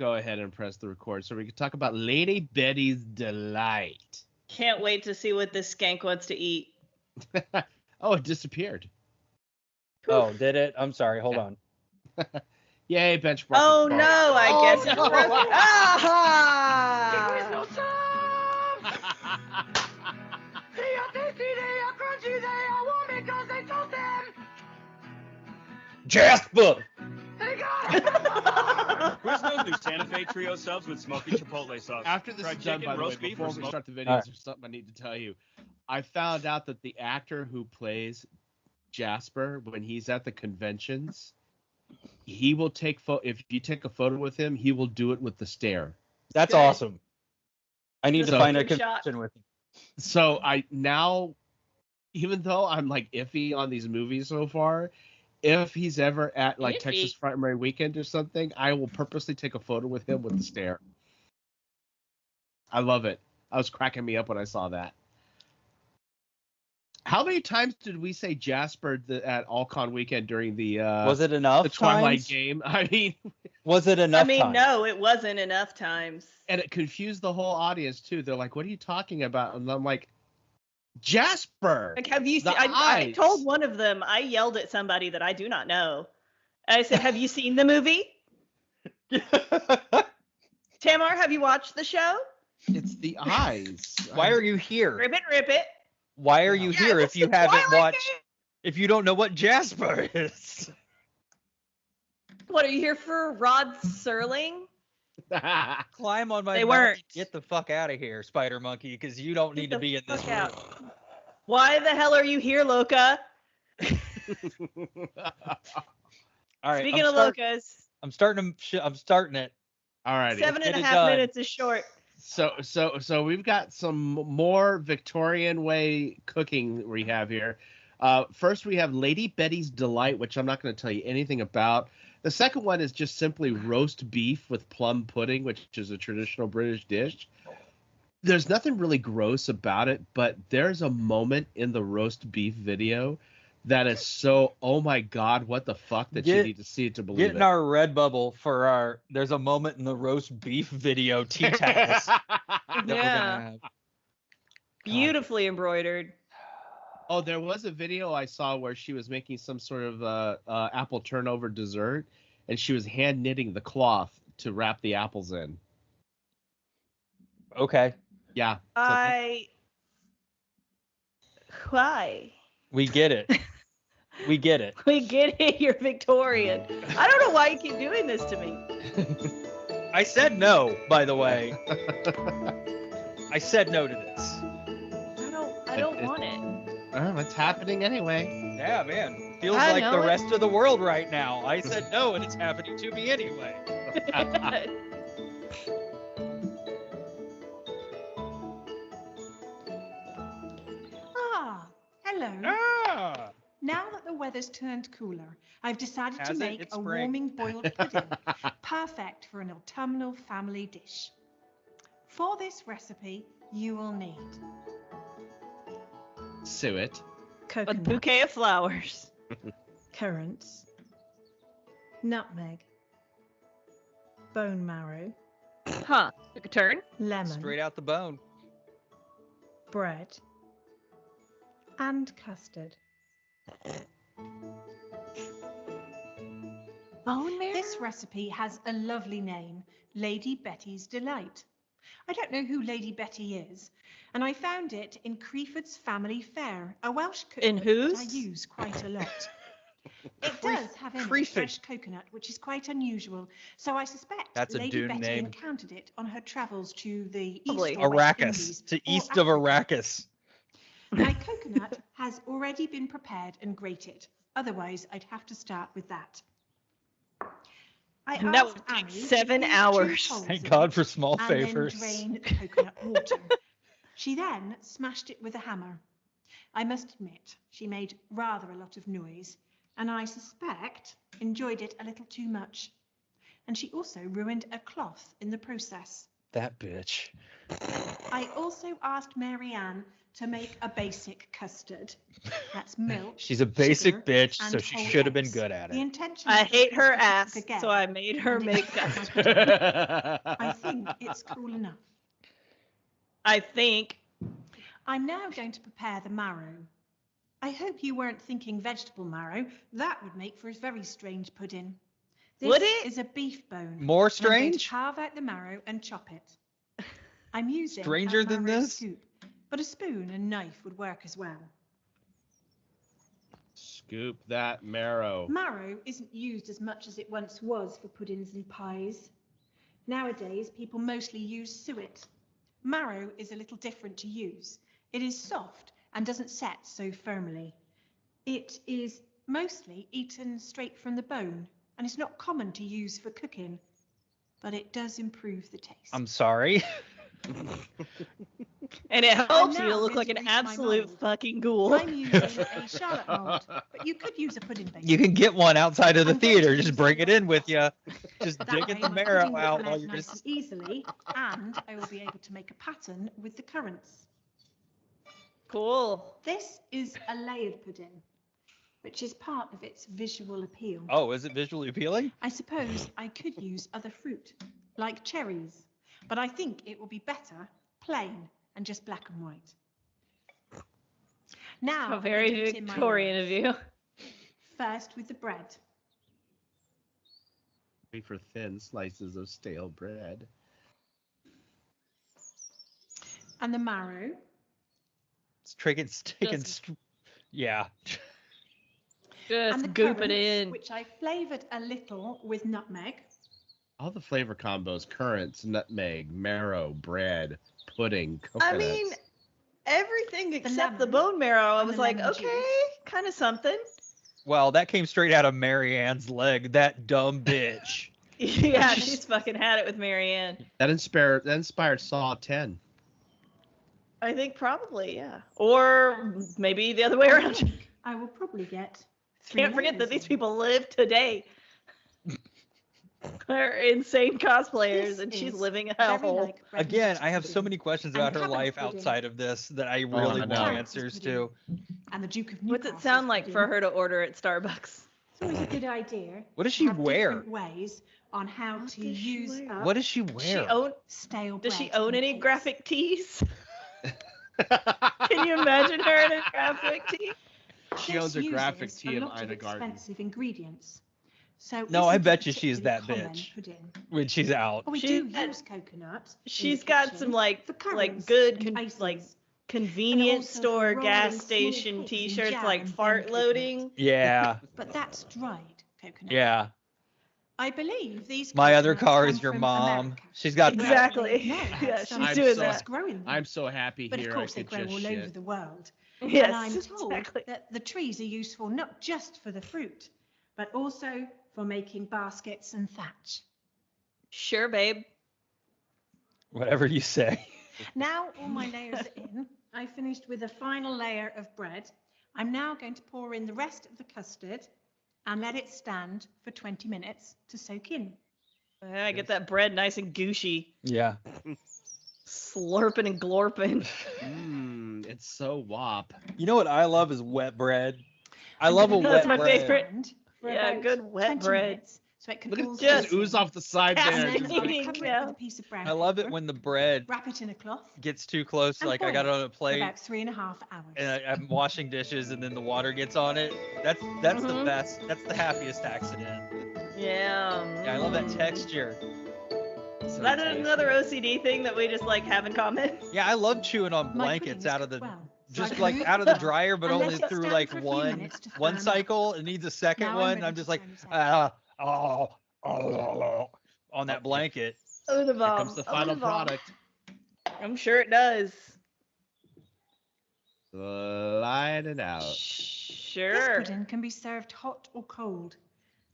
go ahead and press the record so we can talk about Lady Betty's Delight. Can't wait to see what this skank wants to eat. Oh, it disappeared. Oh, did it? I'm sorry. Hold on. Yay, benchmark. Oh no, I guess no. it's broken. Ah! There is no time! They are tasty, they are crunchy, they are warm because they toast them! Jasper! They got it! Chris knows new Santa Fe trio subs with smoky chipotle sauce. After this Fried is done, chicken, by the way, roast beef, before or we smoked- start the videos, there's something I need to tell you. I found out that the actor who plays Jasper, when he's at the conventions, he will take if you take a photo with him, he will do it with the stare. That's Good. awesome. I need Just to find a a shot. convention with him. So I now, even though I'm like iffy on these movies so far, if he's ever at like Iffy? Texas Primary Weekend or something, I will purposely take a photo with him with the stare. I love it. I was cracking me up when I saw that. How many times did we say Jasper at All-Con Weekend during the Was it enough? the Twilight times? game? I mean, Was it enough? I mean, times? no, it wasn't enough times. and it confused the whole audience too. They're like, "What are you talking about?" And I'm like, "Jasper." Like, have you seen? The I eyes. told one of them. I yelled at somebody that I do not know. I said, "Have you seen the movie? Tamar, have you watched the show? It's the eyes. Why are you here? Rip it." Why are you Yeah, here it's if you the haven't Twilight watched? If you don't know what Jasper is? What, are you here for Rod Serling? Climb on my They back weren't. and get the fuck out of here, Spider Monkey, because you don't need to be in this Fuck room. out. Why the hell are you here, Loca? All right. Speaking of Locas, I'm starting it. All right. 7.5 get it done. minutes is short. So we've got some more Victorian way cooking we have here. First, we have Lady Betty's Delight, which I'm not going to tell you anything about. The second one is just simply roast beef with plum pudding, which is a traditional British dish. There's nothing really gross about it, but there's a moment in the roast beef video that is so, oh my God, what the fuck, that you need to see it to believe Get it. in our Redbubble for our. There's a moment in the roast beef video tea towels that we're gonna Yeah. have. Beautifully embroidered. Oh, there was a video I saw where she was making some sort of apple turnover dessert, and she was hand knitting the cloth to wrap the apples in. Okay, Yeah. Why? we get it. We get it. We get it, you're Victorian. I don't know why you keep doing this to me. I said no, by the way. I said no to this. I don't want it. Oh, it's happening anyway. Yeah, man. Feels I like know the it. rest of the world right now. I said no, and it's happening to me anyway. Ah, hello. Ah! Now that the weather's turned cooler, I've decided to Has it? make It's a spring. warming boiled pudding, perfect for an autumnal family dish. For this recipe, you will need Suet. A coconut, bouquet of flowers. currants, nutmeg, bone marrow, Huh. Took a turn. lemon, Straight out the bone. bread, and custard. Bone marrow? This recipe has a lovely name, Lady Betty's Delight. I don't know who Lady Betty is, and I found it in Creeford's Family Fare, a Welsh In cookbook whose? that I use quite a lot. It does have in it Creeford. fresh coconut, which is quite unusual, so I suspect That's a Lady Dune Betty name. encountered it on her travels to the Probably. east or West Indies Arrakis. To or east of Africa. Arrakis. My coconut has already been prepared and grated. Otherwise, I'd have to start with that. I And that asked would take Annie to 7 please hours. chew holes Thank in God it for small and favors. then drain the coconut water. She then smashed it with a hammer. I must admit, she made rather a lot of noise, and I suspect enjoyed it a little too much. And she also ruined a cloth in the process. That bitch. I also asked Marianne to make a basic custard. That's milk. She's a basic sugar, bitch, so and she whole should have been eggs. good at The it. intention I is that hate the her custard ass, cook again, so I made her and make it's custard. I think it's cool enough. I think. I'm now going to prepare the marrow. I hope you weren't thinking vegetable marrow. That would make for a very strange pudding. This Would it? is a beef bone. More and I'm going to strange? carve out the marrow and chop it. I'm using Stranger a than marrow this? scoop, but a spoon and knife would work as well. Scoop that marrow. Marrow isn't used as much as it once was for puddings and pies. Nowadays, people mostly use suet. Marrow is a little different to use. It is soft and doesn't set so firmly. It is mostly eaten straight from the bone, and it's not common to use for cooking, but it does improve the taste. I'm sorry. And it helps you now to look like going an to reach my absolute mold. fucking ghoul. I'm using a Charlotte mold, but you could use a pudding base. You can get one outside of the I'm going theater. to Just use bring a it in with you. Just That digging way the my marrow pudding will out come while out you're nice just. and easily, and I will be able to make a pattern with the currants. Cool. This is a layered pudding, which is part of its visual appeal. Oh, is it visually appealing? I suppose I could use other fruit, like cherries, but I think it will be better plain and just black and white. Now, How I'm very going to dip in my Victorian of layers. you. First with the bread. For thin slices of stale bread. And the marrow. It's taking. Just- Yeah. And the Just goop it currants, in. which I flavoured a little with nutmeg. All the flavor combos: currants, nutmeg, marrow, bread, pudding, coconuts. I mean, everything except the lemon bone marrow. I and was the like, lemon okay, juice. kind of something. Well, that came straight out of Marianne's leg. That dumb bitch. Yeah, she's fucking had it with Marianne. that inspired Saw 10. I think probably, yeah. Or maybe the other way around. I will probably get 3 Can't forget that layers these in. people live today. They're insane cosplayers, This and she's is living a very hellhole. like bread and Again, butter I have so pudding. many questions And about her cabbage life pudding. outside of this that I I really want know. answers to. And the Duke of What's Newcastle. it sound like for her to order at Starbucks? It's always a good idea. What does to she have wear? different ways on how What to does she use wear? up What does she Does wear? stale Does she bread own in any cakes. graphic tees? Can you imagine her in a graphic tee? She This owns a graphic uses tee a of lot Ina Garten. expensive ingredients. So No, I isn't a bet you she's that particularly bitch. common pudding. When she's out. Oh, we She- do use coconut. in She's the got kitchen some like for currants good and like ices. convenience also for store rolling gas small station cakes in t-shirts jam like and fart then coconut. loading. Yeah. But that's dried coconut. Yeah. I believe these. My other coconuts car come is your from mom. America. She's got Well, Exactly. no, Yeah, that's she's I'm doing so- that. growing them. I'm so happy But here of course I they could grow just all over shit. the world. Yes, And I'm told exactly. that the trees are useful not just for the fruit, but also for making baskets and thatch. Sure, babe. Whatever you say. Now all my layers are in. I finished with a final layer of bread. I'm now going to pour in the rest of the custard and let it stand for 20 minutes to soak in. Yeah, get that bread nice and gooshy, Yeah. slurping and glorping. It's so wop. You know what I love is wet bread. I love a I'm gonna wet That's let my that bread. favorite. stand for Yeah, about good wet 20 bread. minutes so it can Look all at just this ooze off the side Yes. there. And then Just I'll like- Eating, cover it yeah. with a piece of brown I love it paper, when the bread wrap it in a cloth, gets too close. and Like I boil got it on a for plate about 3.5 hours. and I'm washing dishes and then the water gets on it. That's the Mhm. best. That's the happiest accident. Yeah. Yeah, I love that texture. Is that another OCD thing that we just like have in common? Yeah, I love chewing on My blankets pudding is out of cooked the well, so I just can like move out of the the dryer, but and let only it through stand like for a few one minutes to one firm up. cycle. It needs a second Now I'm one. ready I'm to just like turn it out. on that blanket. Oh, the Here bomb. comes the Oh, final the bomb. product. I'm sure it does. Slide it out. This Sure. pudding can be served hot or cold.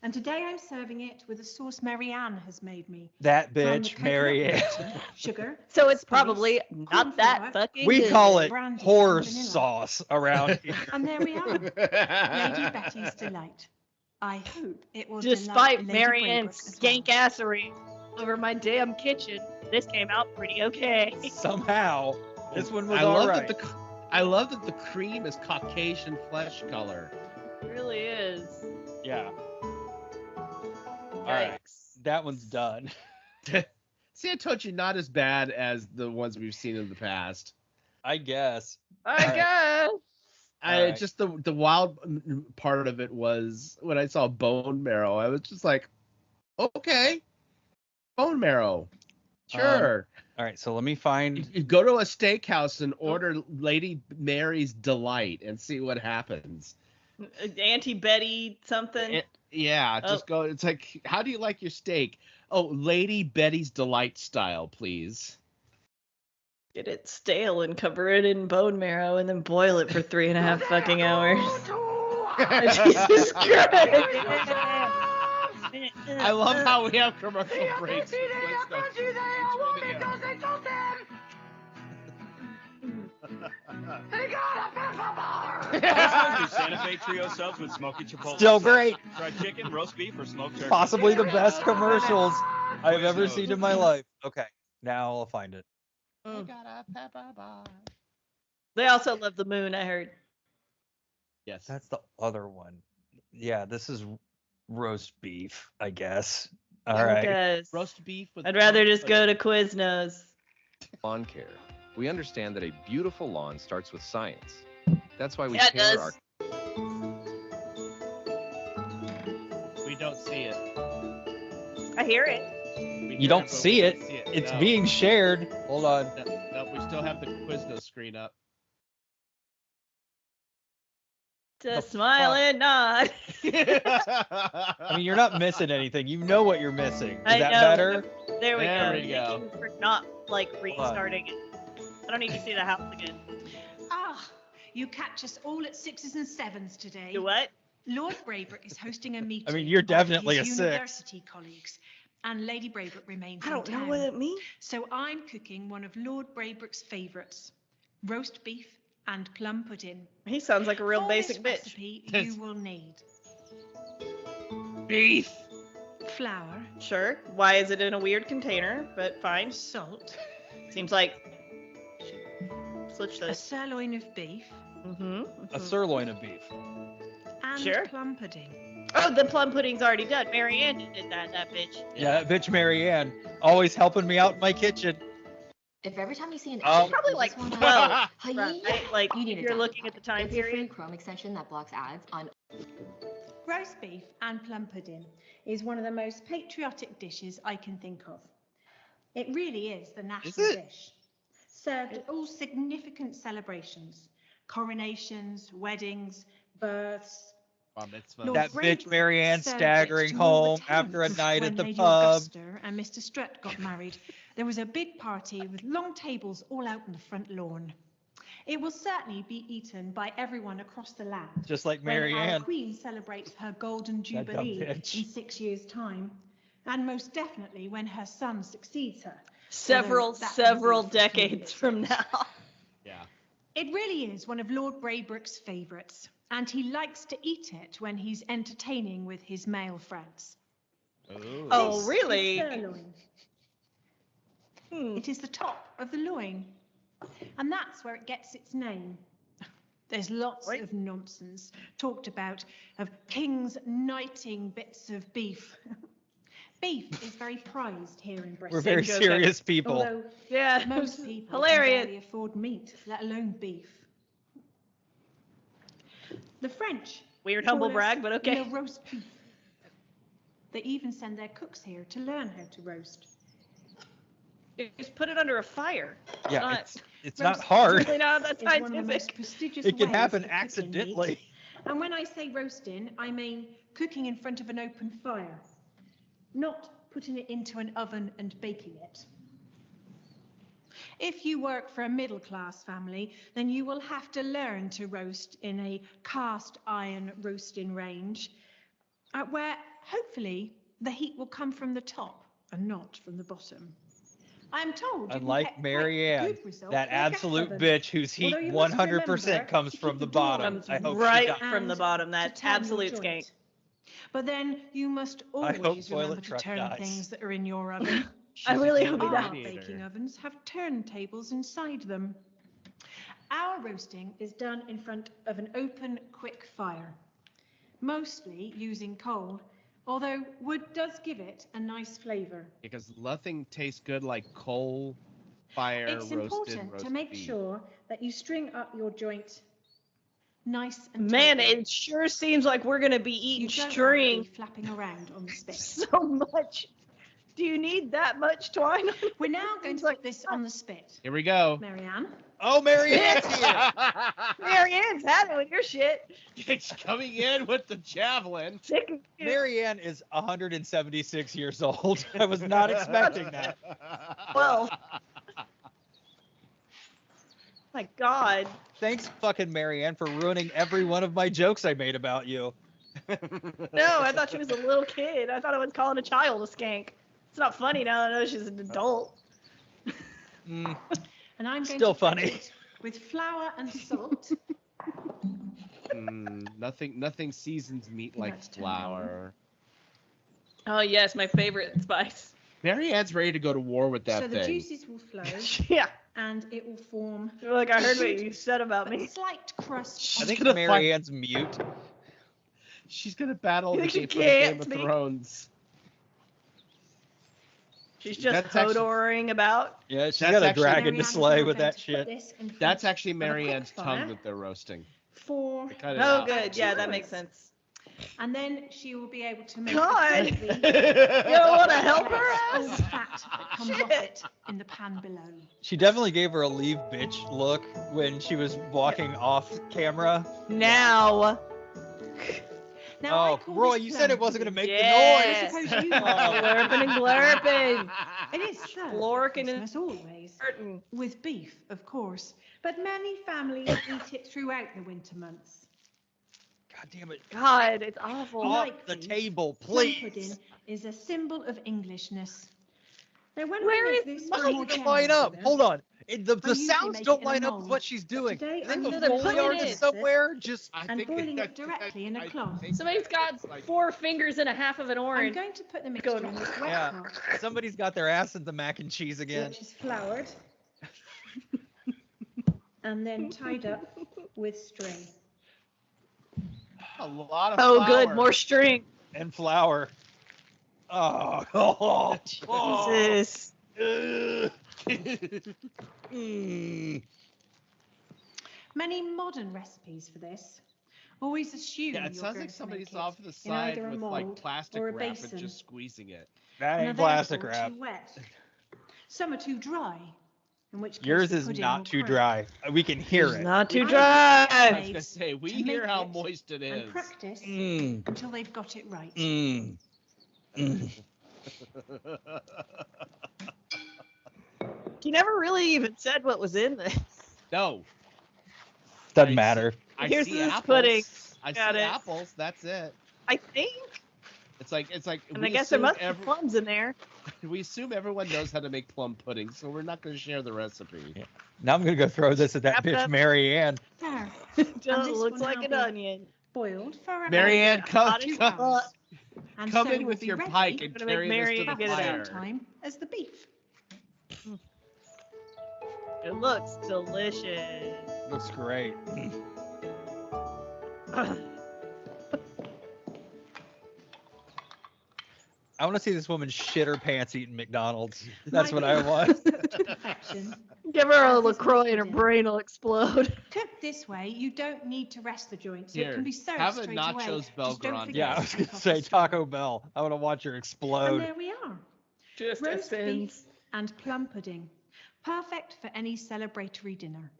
And today I'm serving it with a sauce Marianne has made me. That From the bitch, coconut Marianne. butter, sugar, So it's spice, probably corn not that flour, fucking We good. call it brandy, and horse vanilla. sauce around here. And there we are, Lady Betty's delight. I hope it will delight Despite Lady Marianne's Braybrook as well. skank assery over my damn kitchen. This came out pretty okay. Somehow, this one was I all love right. that I love that the cream is Caucasian flesh color. It really is. Yeah. All right. Yikes. That one's done. See, I told you, not as bad as the ones we've seen in the past. I guess. I guess. Alright. Just the wild part of it was when I saw bone marrow, I was just like, okay, bone marrow, sure. All right, so let me find. You go to a steakhouse and order Lady Mary's Delight and see what happens. Auntie Betty something. Yeah, just go. It's like, how do you like your steak? Oh, Lady Betty's Delight style, please. Get it stale and cover it in bone marrow and then boil it for 3.5 fucking hours. Jesus Christ. I love how we have commercial breaks. They are crunchy, they are warm because they told them. They got a pepper bar. Let's do Santa Fe trio subs with smoky chipotle. Still great. Fried chicken, roast beef, or smoked turkey. Possibly the best commercials I've ever seen in my life. Okay, now I'll find it. Got a pepper bar. They also love the moon, I heard. Yes. That's the other one. Yeah, this is roast beef, I guess. All right. Because Roast beef with. I'd rather just go to Quiznos. Lawn care. We understand that a beautiful lawn starts with science. That's why we Yeah, it tailor does. our We don't see it. I hear it. We You don't but see we it. don't see It's No. being shared. Hold on. No, we still have the Quiznos screen up. Just smile and nod. I mean, you're not missing anything. You know what you're missing. Is I that know. better? There we There go. we go. Thank you for not like restarting it. I don't need to see the house again. Ah, you catch us all at 6s and 7s today. Do what? Lord Braybrooke is hosting a meeting. I mean, you're of definitely his a 6. university colleagues, and Lady Braybrooke remains I don't in know town. what it means. So I'm cooking one of Lord Braybrooke's favourites, roast beef and plum pudding. He sounds like a real For basic this bitch. recipe, you will need Beef. flour, Sure. Why is it in a weird container? But fine. salt, Seems like. Switch a this. sirloin of beef, A sirloin of beef. and Sure. plum pudding. Oh, the plum pudding's already done. Mary Ann did that bitch. Yeah, that bitch Marianne, always helping me out in my kitchen. If every time you see an Oh. ad, Probably you like just wanna- 12. Hi, Right? Like, you need if to you're download looking at the that. time It's a free period. Chrome extension that blocks ads on Roast beef and plum pudding is one of the most patriotic dishes I can think of. It really is the national it? dish. Served at all significant celebrations, coronations, weddings, births. Bar mitzvah. Lord That bitch Braybrooke Marianne served staggering it to all home the after a tenants. night When at the Lady pub. Augusta and Mr. Strutt got married, there was a big party with long tables all out on the front lawn. It will certainly be eaten by everyone across the land. Just like When our Marianne. Queen celebrates her golden That dumb jubilee in bitch. 6 years' time, and most definitely when her son succeeds her. Several Although that will be several for a few decades years from yet. now. Yeah. It really is one of Lord Braybrooke's favourites, and he likes to eat it when he's entertaining with his male friends. Ooh. Oh, This is really? sirloin. Hmm. It is the top of the loin, and that's where it gets its name. There's lots Right. of nonsense talked about of kings knighting bits of beef. Beef is very prized here in Britain. We're very joke serious people. Although Yeah. most people Hilarious. can barely afford meat, let alone beef. The French Weird call humble us brag, but okay. le roast beef. They even send their cooks here to learn how to roast. Just put it under a fire. Yeah, Not- it's not roast hard. Really not that It's one of the most scientific. prestigious It can ways happen of cooking accidentally. meat. And when I say roasting, I mean cooking in front of an open fire, not putting it into an oven and baking it. If you work for a middle-class family, then you will have to learn to roast in a cast iron roasting range, where hopefully the heat will come from the top and not from the bottom. I'm told you can Unlike get quite Marianne, good results that in a gas absolute oven. bitch whose heat Although you must 100% remember comes to from keep the the door bottom. open I hope right she does. from the and bottom. to That turn your absolute joint. skank. But then you must hope always toilet remember to truck turn dies. things that are in your oven. I really She's a hope he Our does. radiator. baking ovens have turntables inside them. Our roasting is done in front of an open, quick fire, mostly using coal, although wood does give it a nice flavour. Because nothing tastes good like coal fire It's roasted important roast to make beef. sure that you string up your joint nice and Man, tightly. it sure seems like we're gonna be You eating don't want string beef flapping around on the spit. so much. Do you need that much twine? We're now going Seems to put this on the spit. Here we go. Marianne, Oh, Marianne's here. Marianne's had it with your shit. It's coming in with the javelin. Sick of you. Marianne is 176 years old. I was not expecting that. Well. My God. Thanks, fucking Marianne, for ruining every one of my jokes I made about you. No, I thought she was a little kid. I thought I was calling a child a skank. It's not funny now that I know she's an adult. Mm, and I'm going Still to put funny. it with flour and salt. Nothing seasons meat like Let's turn it on. flour. Oh yes, my favorite spice. Marianne's ready to go to war with that So the thing. juices will flow Yeah. and it will form Like I heard what you said about a me. slight crust. I on think gonna Marianne's mute. She's gonna battle You the think she game, for the Game can't of speak? Thrones. She's just That's actually- hodoring about. Yeah, she's That's got a actually- dragon to Marianne is slay now with going that to put shit. this in front That's actually of a quick Marianne's tongue fire that they're roasting. for, They cut it Oh out. good, yeah, that hours. makes sense. and then she will be able to make God. a You friendly don't want to help her all the ass? fat that comes off it in the pan below. She definitely gave her a leave bitch look when she was walking off camera. Now. Now, I Oh, call Roy, this you said it plan wasn't going to make Yeah. I suppose you Oh. Glurping and glurping. It is served Splorking at and- Christmas always, Curtain. with beef, of course. But many families eat it throughout the winter months. the noise. God damn it. God, it's awful. Oh. Off like the these, table, Plum please. pudding is a symbol of Englishness. Now, when Where we is make this the for mic? more Don't general line up. dinner, Hold on. The I usually sounds make don't it in a line up with mold, what she's doing. today I think I'm the gonna put Foley it artist in. somewhere just. And boiling it directly in a cloth. Somebody's got 4 fingers and a half of an I'm orange. going to put the mixture Going- in this wet Yeah. pot, Somebody's got their ass in the mac and cheese again. which is floured and then tied up with string. A lot of Oh, flour. good, more string. And flour. Oh. Jesus. Mm. Many modern recipes for this always assume Yeah, it you're sounds going like to somebody's make off it to the in side either a with like mold plastic or a wrap basin. and just squeezing it. That and ain't plastic available wrap. too wet. Some are too dry, in which case Yours the is pudding not will too crack. dry. We can hear It's it. not too I dry. I was made gonna say we to hear make how it moist it is. and practice Mm. until they've got it right. Mm. Mm. You never really even said what was in this. No, Doesn't I matter. I Here's see this apples. pudding. I Got see it. apples. That's it. I think. It's like And we I guess there assume must be every- plums in there. we assume everyone knows how to make plum pudding, so we're not going to share the recipe. Yeah. Now I'm gonna go throw this at that Wrap it bitch up. Mary Ann. There, Just this looks one like now an be- onion. boiled for about Marianne, come, Hot as come, fuck. and come so in will with be your ready pike and Gonna make carry this Mary to Ann the at get the it same out. fire. time as the beef. It looks delicious. Looks great. I want to see this woman shit her pants eating McDonald's. That's My what I beef want. is cooked to perfection. Give her a As is LaCroix and her pudding. brain will explode. Cooked this way, you don't need to rest the joint, so Here, it can be served have a straight nachos away. Just Belgrande. don't forget Yeah, I to was take gonna off say the string. Taco Bell. I want to watch her And explode. there we are. Just Roast beef and plum pudding. Perfect for any celebratory dinner.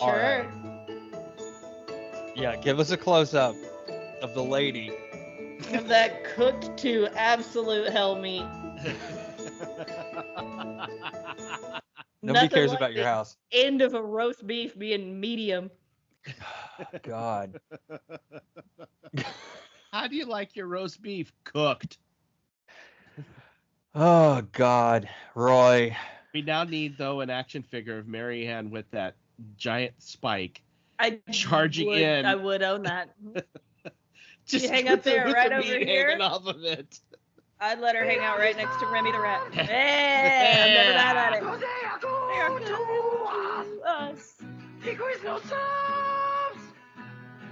All Sure. right. Yeah, give us a close up of the lady. Of that cooked to absolute hell meat. Nobody Nothing cares like about your the house. End of a roast beef being medium. God. How do you like your roast beef cooked? Oh God, Roy. We now need though an action figure of Mary Ann with that giant spike I Charging would, in. I would own that. Just hang up with the- there, with right the over meat here? hanging off of it. I'd let her hang out right next to Remy the rat. Hey, I'm never mad at it. They are good to us.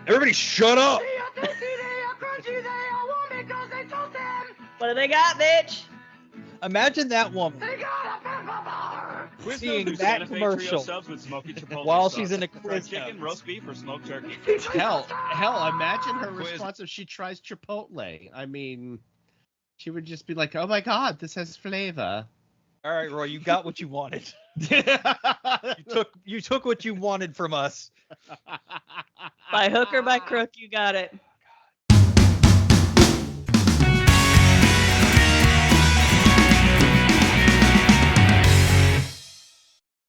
Everybody shut up! What do they got, bitch? Imagine that woman Quiznos seeing do that Santa Fe trio commercial subs with smoky chipotle while sauce. she's in a Fried quiz chicken, house. roast beef, or smoked turkey. Hell, imagine her Quiz. response if she tries Chipotle. I mean, she would just be like, oh my God, this has flavor. All right, Roy, you got what you wanted. You took what you wanted from us. By hook or by crook, you got it.